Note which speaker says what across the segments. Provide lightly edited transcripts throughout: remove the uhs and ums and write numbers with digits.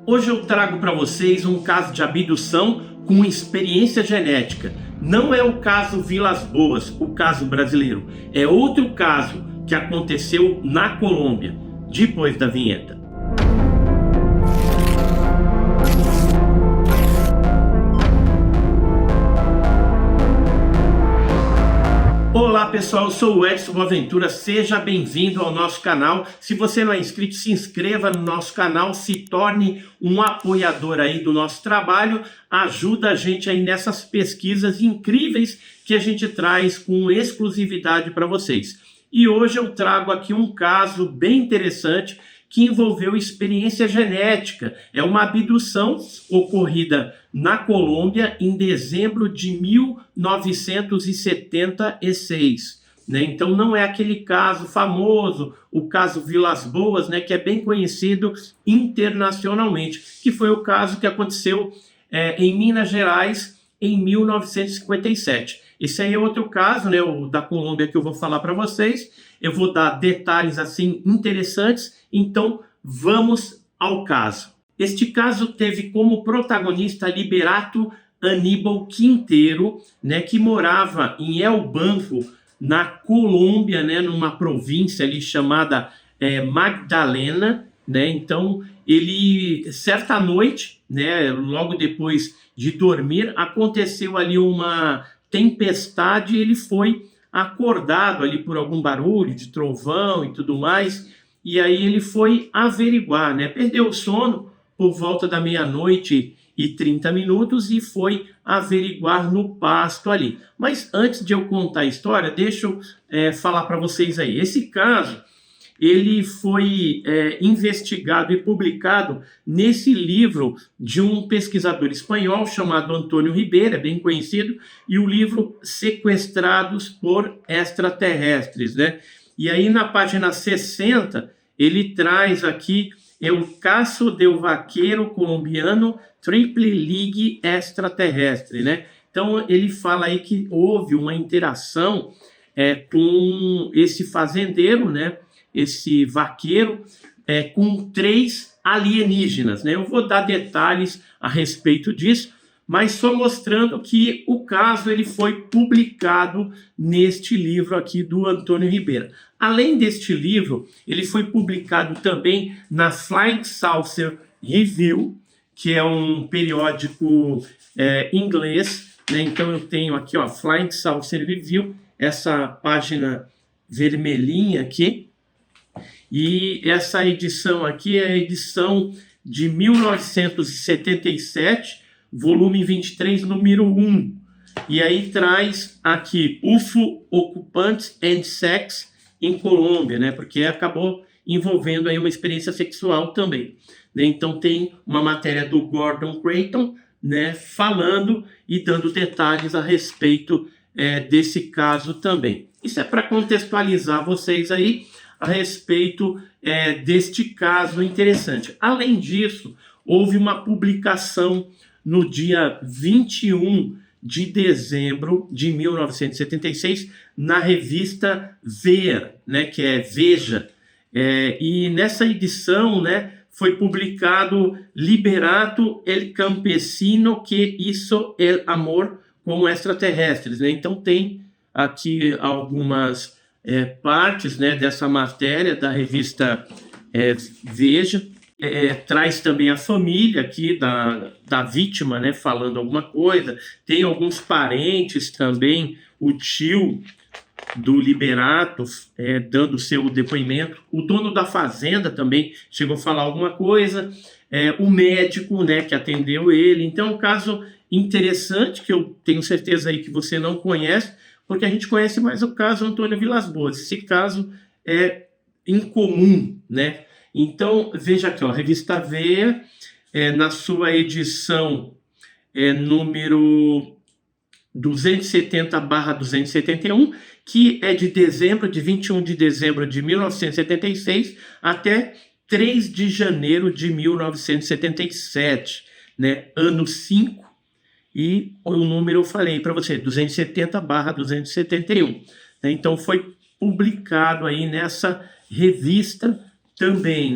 Speaker 1: Hoje eu trago para vocês um caso de abdução com experiência genética. Não é o caso Vilas Boas, o caso brasileiro. É outro caso que aconteceu na Colômbia, depois da vinheta. Olá pessoal, eu sou o Edson Boaventura, seja bem-vindo ao nosso canal. Se você não é inscrito, se inscreva no nosso canal, se torne um apoiador aí do nosso trabalho, ajuda a gente aí nessas pesquisas incríveis que a gente traz com exclusividade para vocês. E hoje eu trago aqui um caso bem interessante que envolveu experiência genética. É uma abdução ocorrida na Colômbia em dezembro de 1976. Então não é aquele caso famoso, o caso Vilas Boas, que é bem conhecido internacionalmente, que foi o caso que aconteceu em Minas Gerais em 1957. Esse aí é outro caso, o da Colômbia, que eu vou falar para vocês. Eu vou dar detalhes assim interessantes, então vamos ao caso. Este caso teve como protagonista Liberato Aníbal Quintero, que morava em El Banco, na Colômbia, numa província ali chamada Magdalena. Então ele, certa noite, logo depois de dormir, aconteceu ali uma tempestade e ele foi acordado ali por algum barulho de trovão e tudo mais, e aí ele foi averiguar, perdeu o sono por volta da 00h30 e foi averiguar no pasto ali. Mas antes de eu contar a história, deixa eu falar para vocês aí. Esse caso, ele foi investigado e publicado nesse livro de um pesquisador espanhol chamado Antônio Ribeiro, é bem conhecido, e o livro Sequestrados por Extraterrestres. E aí na página 60, ele traz aqui o caso do vaqueiro colombiano Triple League Extraterrestre. Então ele fala aí que houve uma interação com esse fazendeiro, esse vaqueiro, com 3 alienígenas. Eu vou dar detalhes a respeito disso, mas só mostrando que o caso ele foi publicado neste livro aqui do Antônio Ribeiro. Além deste livro, ele foi publicado também na Flying Saucer Review, que é um periódico inglês. Então eu tenho aqui, Flying Saucer Review, essa página vermelhinha aqui. E essa edição aqui é a edição de 1977, volume 23, número 1. E aí traz aqui UFO Occupantes and Sex em Colômbia, porque acabou envolvendo aí uma experiência sexual também. Então tem uma matéria do Gordon Creighton, falando e dando detalhes a respeito desse caso também. Isso é para contextualizar vocês aí a respeito deste caso interessante. Além disso, houve uma publicação no dia 21 de dezembro de 1976 na revista Ver, que é Veja. E nessa edição, foi publicado Liberato el Campesino que hizo el amor com extraterrestres. Então tem aqui algumas partes dessa matéria da revista Veja. Traz também a família aqui da vítima, falando alguma coisa. Tem alguns parentes também, o tio do Liberato dando seu depoimento. O dono da fazenda também chegou a falar alguma coisa. O médico que atendeu ele. Então é um caso interessante que eu tenho certeza aí que você não conhece, porque a gente conhece mais o caso Antônio Vilas Boas. Esse caso é incomum, Então, veja aqui, a revista Veja, na sua edição número 270/271, que é de 21 de dezembro de 1976 até 3 de janeiro de 1977, ano 5. E o número eu falei para você, 270/271. Então foi publicado aí nessa revista também,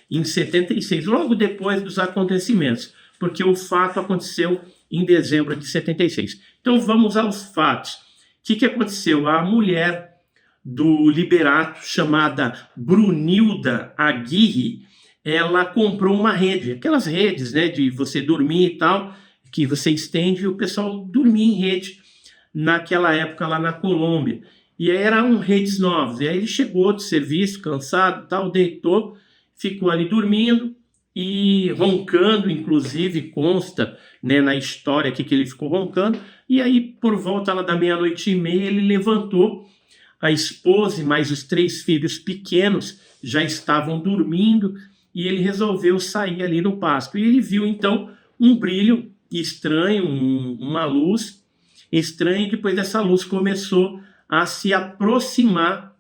Speaker 1: em 76, logo depois dos acontecimentos, porque o fato aconteceu em dezembro de 76. Então vamos aos fatos. O que aconteceu? A mulher do Liberato, chamada Brunilda Aguirre, ela comprou uma rede, aquelas redes, né, de você dormir e tal, que você estende e o pessoal dormia em rede naquela época lá na Colômbia. E aí eram redes novas. E aí ele chegou do serviço, cansado, tal, deitou, ficou ali dormindo e roncando, inclusive, consta, né, na história aqui que ele ficou roncando. E aí, por volta lá da 00:30, ele levantou. A esposa e mais os 3 filhos pequenos já estavam dormindo e ele resolveu sair ali no pasto. E ele viu, então, um brilho estranho, uma luz estranha, e depois dessa luz começou a se aproximar,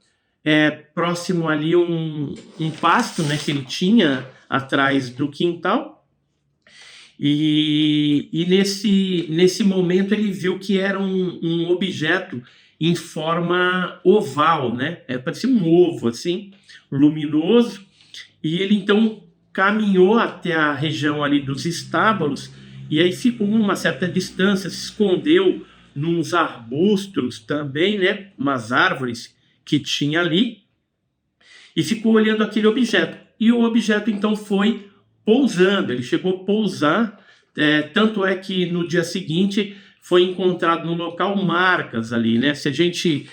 Speaker 1: próximo ali um pasto, né, que ele tinha atrás do quintal, e nesse momento ele viu que era um objeto em forma oval, né, parecia um ovo, assim, luminoso, e ele então caminhou até a região ali dos estábulos, e aí ficou uma certa distância, se escondeu nos arbustos também, né, umas árvores que tinha ali, e ficou olhando aquele objeto. E o objeto então foi pousando, ele chegou a pousar, tanto é que no dia seguinte foi encontrado no local marcas ali, né? Se a gente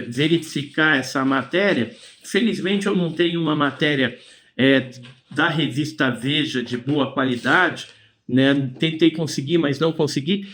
Speaker 1: verificar essa matéria, felizmente eu não tenho uma matéria da revista Veja de boa qualidade, né? Tentei conseguir, mas não consegui.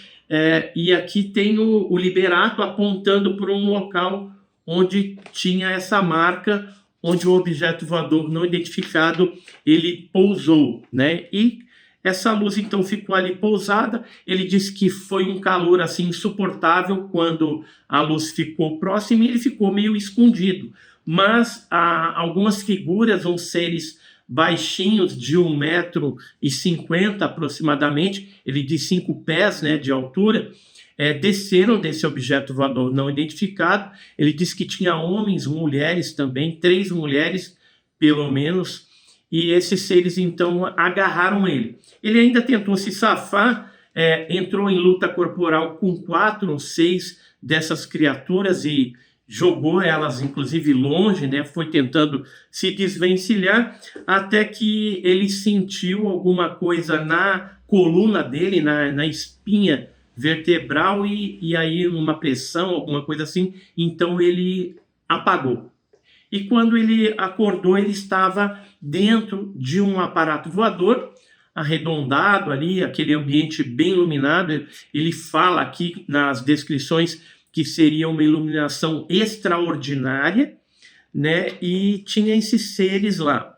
Speaker 1: E aqui tem o Liberato apontando para um local onde tinha essa marca, onde o objeto voador não identificado ele pousou, né? E essa luz então ficou ali pousada. Ele disse que foi um calor assim insuportável quando a luz ficou próxima e ele ficou meio escondido. Mas algumas figuras ou seres baixinhos de 1,50 m aproximadamente, ele diz 5 pés, né, de altura, desceram desse objeto voador não identificado. Ele disse que tinha homens, mulheres também, 3 mulheres pelo menos, e esses seres então agarraram ele. Ele ainda tentou se safar, entrou em luta corporal com 4 ou 6 dessas criaturas e jogou elas, inclusive, longe, né? Foi tentando se desvencilhar, até que ele sentiu alguma coisa na coluna dele, na espinha vertebral, e aí uma pressão, alguma coisa assim, então ele apagou. E quando ele acordou, ele estava dentro de um aparato voador, arredondado ali, aquele ambiente bem iluminado. Ele fala aqui nas descrições que seria uma iluminação extraordinária, né? E tinha esses seres lá.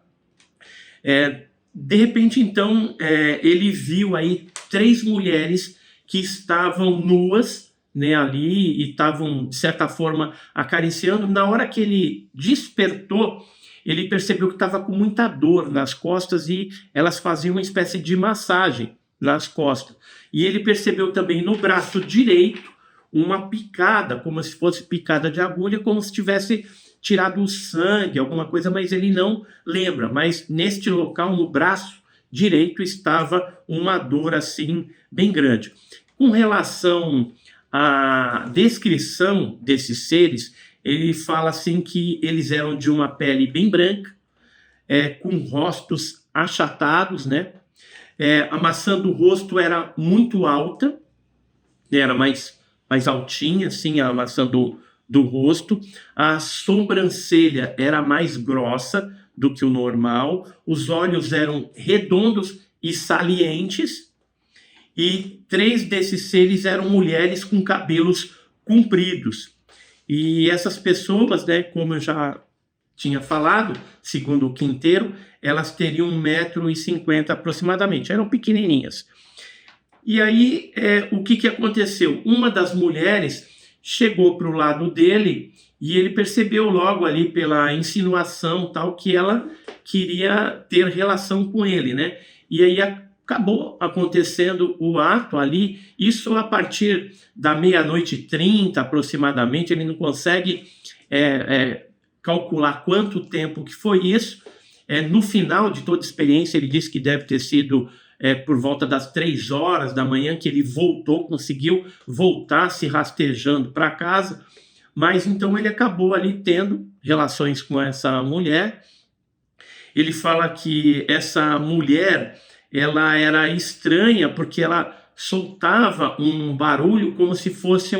Speaker 1: De repente, então, ele viu aí 3 mulheres que estavam nuas, né, ali, e estavam, de certa forma, acariciando. Na hora que ele despertou, ele percebeu que estava com muita dor nas costas e elas faziam uma espécie de massagem nas costas. E ele percebeu também no braço direito uma picada, como se fosse picada de agulha, como se tivesse tirado o sangue, alguma coisa, mas ele não lembra. Mas neste local, no braço direito, estava uma dor assim bem grande. Com relação à descrição desses seres, ele fala assim que eles eram de uma pele bem branca, com rostos achatados, né? A maçã do rosto era muito alta, era mais altinha, assim, a maçã do rosto. A sobrancelha era mais grossa do que o normal. Os olhos eram redondos e salientes. E 3 desses seres eram mulheres com cabelos compridos. E essas pessoas, né, como eu já tinha falado, segundo o Quinteiro, elas teriam 1,50 m aproximadamente. Eram pequenininhas. E aí, o que aconteceu? Uma das mulheres chegou para o lado dele e ele percebeu logo ali pela insinuação tal que ela queria ter relação com ele, né? E aí acabou acontecendo o ato ali, isso a partir da 00:30 aproximadamente. Ele não consegue calcular quanto tempo que foi isso. No final de toda a experiência, ele disse que deve ter sido por volta das 3 horas da manhã que ele voltou, conseguiu voltar se rastejando para casa, mas então ele acabou ali tendo relações com essa mulher. Ele fala que essa mulher, ela era estranha porque ela soltava um barulho como se fosse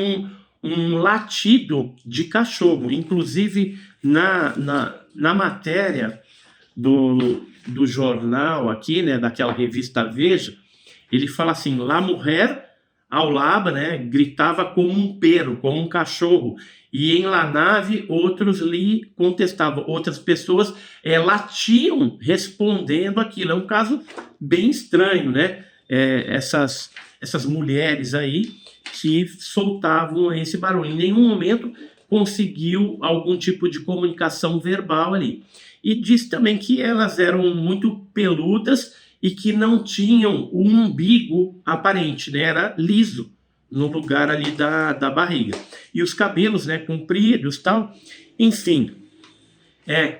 Speaker 1: um latido de cachorro. Inclusive, na matéria do jornal aqui, né, daquela revista Veja, ele fala assim, La Mujer ao laba, né, gritava como um perro, como um cachorro, e em La Nave outros lhe contestavam, outras pessoas latiam respondendo aquilo. É um caso bem estranho, né? Essas mulheres aí que soltavam esse barulho. Em nenhum momento conseguiu algum tipo de comunicação verbal ali. E diz também que elas eram muito peludas e que não tinham um umbigo aparente, né? Era liso no lugar ali da barriga. E os cabelos, né, compridos, tal. Enfim,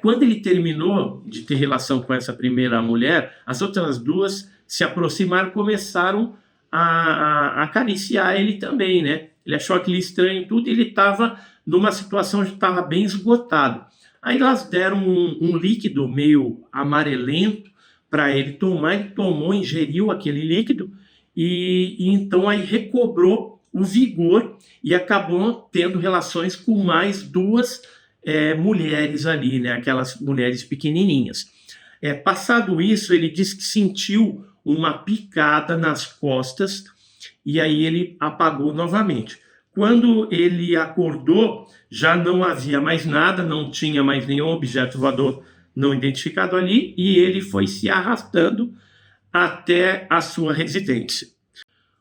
Speaker 1: quando ele terminou de ter relação com essa primeira mulher, as outras duas se aproximaram, começaram a acariciar ele também, né? Ele achou aquilo estranho tudo, e ele estava numa situação onde estava bem esgotado. Aí elas deram um líquido meio amarelento para ele tomar, ele tomou, ingeriu aquele líquido, e então aí recobrou o vigor e acabou tendo relações com mais duas mulheres ali, né? Aquelas mulheres pequenininhas. Passado isso, ele disse que sentiu uma picada nas costas e aí ele apagou novamente. Quando ele acordou, já não havia mais nada, não tinha mais nenhum objeto voador não identificado ali, e ele foi se arrastando até a sua residência.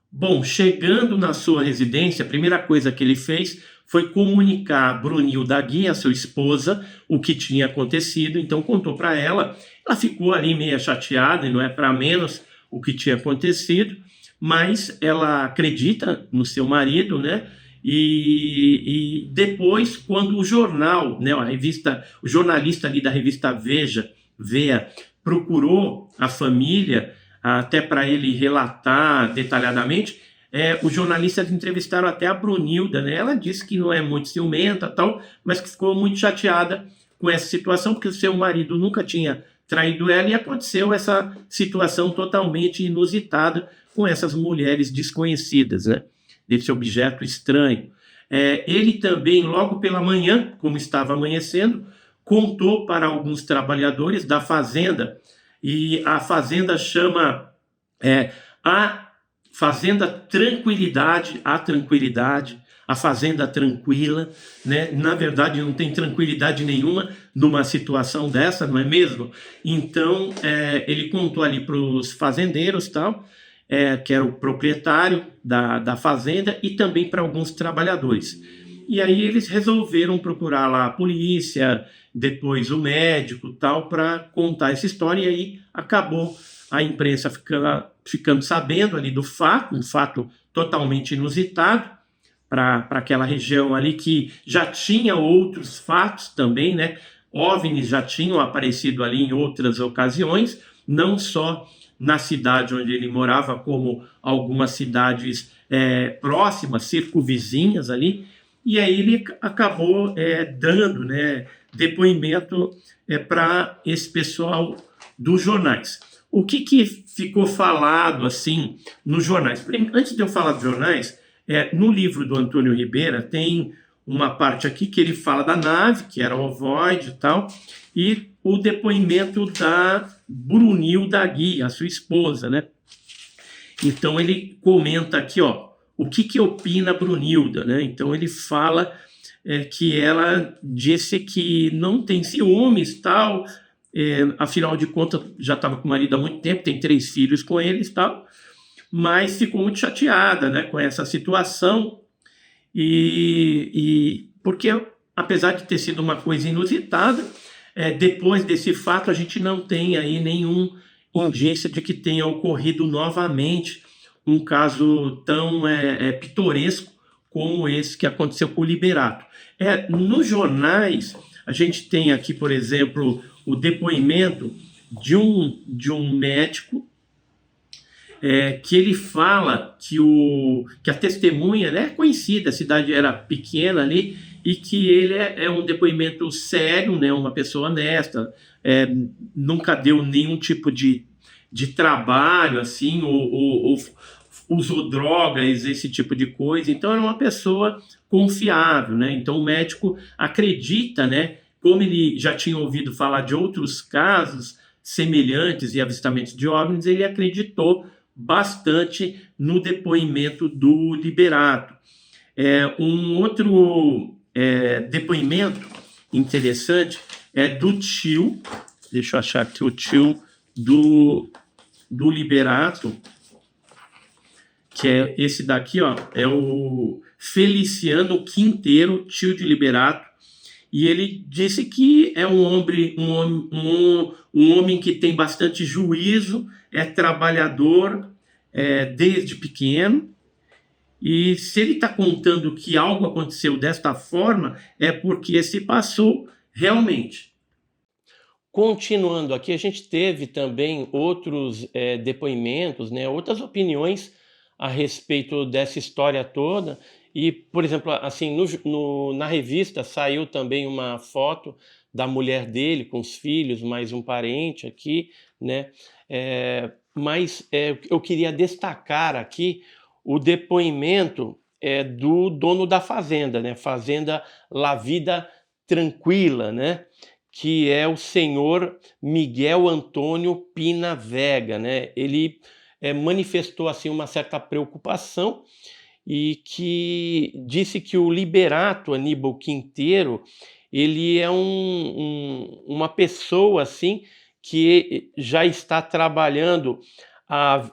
Speaker 1: Bom, chegando na sua residência, a primeira coisa que ele fez foi comunicar a Brunilda Gui, a sua esposa, o que tinha acontecido. Então contou para ela. Ela ficou ali meio chateada, e não é para menos o que tinha acontecido, mas ela acredita no seu marido, né? E depois, quando o jornal, né, o jornalista ali da revista Veja, procurou a família, até para ele relatar detalhadamente, os jornalistas entrevistaram até a Brunilda, né? Ela disse que não é muito ciumenta, tal, mas que ficou muito chateada com essa situação, porque o seu marido nunca tinha traído ela, e aconteceu essa situação totalmente inusitada com essas mulheres desconhecidas, né? Desse objeto estranho. Ele também, logo pela manhã, como estava amanhecendo, contou para alguns trabalhadores da fazenda, e a fazenda chama a Fazenda Tranquilidade, a Fazenda Tranquila, né? Na verdade, não tem tranquilidade nenhuma numa situação dessa, não é mesmo? Então, ele contou ali para os fazendeiros, tal, que era o proprietário da fazenda, e também para alguns trabalhadores. E aí eles resolveram procurar lá a polícia, depois o médico, para contar essa história, e aí acabou a imprensa ficando sabendo ali do fato, um fato totalmente inusitado para aquela região ali, que já tinha outros fatos também, né? OVNIs já tinham aparecido ali em outras ocasiões, não só na cidade onde ele morava, como algumas cidades próximas, circunvizinhas ali, e aí ele acabou dando, né, depoimento para esse pessoal dos jornais. O que ficou falado assim nos jornais? Antes de eu falar dos jornais, no livro do Antônio Ribeira tem uma parte aqui que ele fala da nave, que era ovoide e tal, e o depoimento da Brunilda Gui, a sua esposa, né? Então ele comenta aqui, ó, o que opina a Brunilda, né? Então ele fala que ela disse que não tem ciúmes, tal, afinal de contas já estava com o marido há muito tempo, tem 3 filhos com eles, tal, mas ficou muito chateada, né, com essa situação, e porque, apesar de ter sido uma coisa inusitada, depois desse fato a gente não tem aí nenhum indício de que tenha ocorrido novamente um caso tão pitoresco como esse que aconteceu com o Liberato. Nos jornais, a gente tem aqui, por exemplo, o depoimento de um médico que ele fala que a testemunha, né, é conhecida, a cidade era pequena ali, e que ele é um depoimento sério, né, uma pessoa honesta, nunca deu nenhum tipo de trabalho, assim, ou usou drogas, esse tipo de coisa. Então era uma pessoa confiável, né? Então o médico acredita, né? Como ele já tinha ouvido falar de outros casos semelhantes e avistamentos de OVNIs, ele acreditou bastante no depoimento do Liberato. Um outro depoimento interessante é do tio, deixa eu achar aqui o tio do Liberato, que é esse daqui, ó, é o Feliciano Quinteiro, tio de Liberato, e ele disse que é um homem que tem bastante juízo, é trabalhador desde pequeno, e se ele está contando que algo aconteceu desta forma, é porque se passou realmente. Continuando aqui, a gente teve também outros depoimentos, né, outras opiniões a respeito dessa história toda. E, por exemplo, assim, na revista saiu também uma foto da mulher dele com os filhos, mais um parente aqui, né? Mas eu queria destacar aqui o depoimento do dono da fazenda, né? Fazenda La Vida Tranquila, né? Que é o senhor Miguel Antônio Pina Vega, né? Ele manifestou assim uma certa preocupação e que disse que o Liberato Aníbal Quinteiro, ele é uma pessoa assim que já está trabalhando há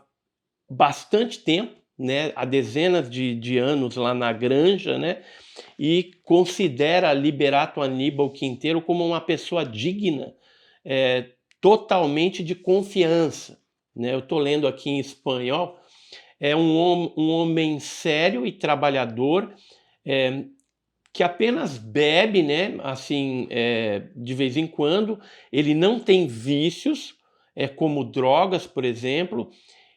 Speaker 1: bastante tempo, né? Há dezenas de anos lá na granja, né? E considera Liberato Aníbal Quinteiro como uma pessoa digna, totalmente de confiança, né? Eu estou lendo aqui em espanhol. É um homem sério e trabalhador, que apenas bebe, né? Assim, de vez em quando. Ele não tem vícios, como drogas, por exemplo.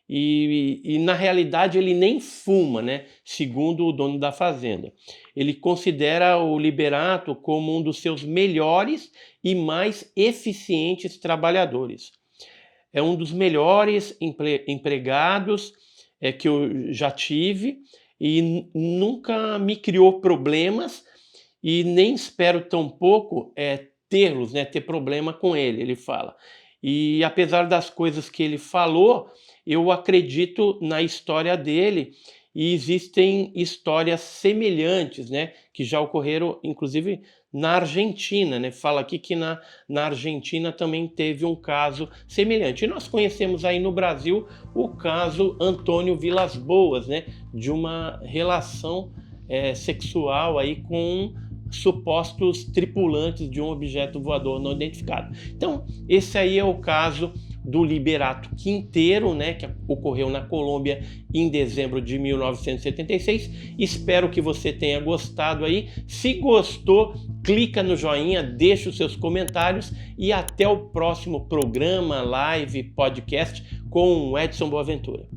Speaker 1: E na realidade ele nem fuma, né? Segundo o dono da fazenda. Ele considera o Liberato como um dos seus melhores e mais eficientes trabalhadores. É um dos melhores empregados que eu já tive e nunca me criou problemas e nem espero tampouco tê-los, né? Ter problema com ele, ele fala. E apesar das coisas que ele falou, eu acredito na história dele e existem histórias semelhantes, né, que já ocorreram, inclusive, na Argentina, né? Fala aqui que na Argentina também teve um caso semelhante. E nós conhecemos aí no Brasil o caso Antônio Vilas Boas, né, de uma relação sexual aí com supostos tripulantes de um objeto voador não identificado. Então, esse aí é o caso do Liberato Quinteiro, né, que ocorreu na Colômbia em dezembro de 1976. Espero que você tenha gostado aí. Se gostou, clica no joinha, deixa os seus comentários e até o próximo programa, live, podcast com o Edson Boaventura.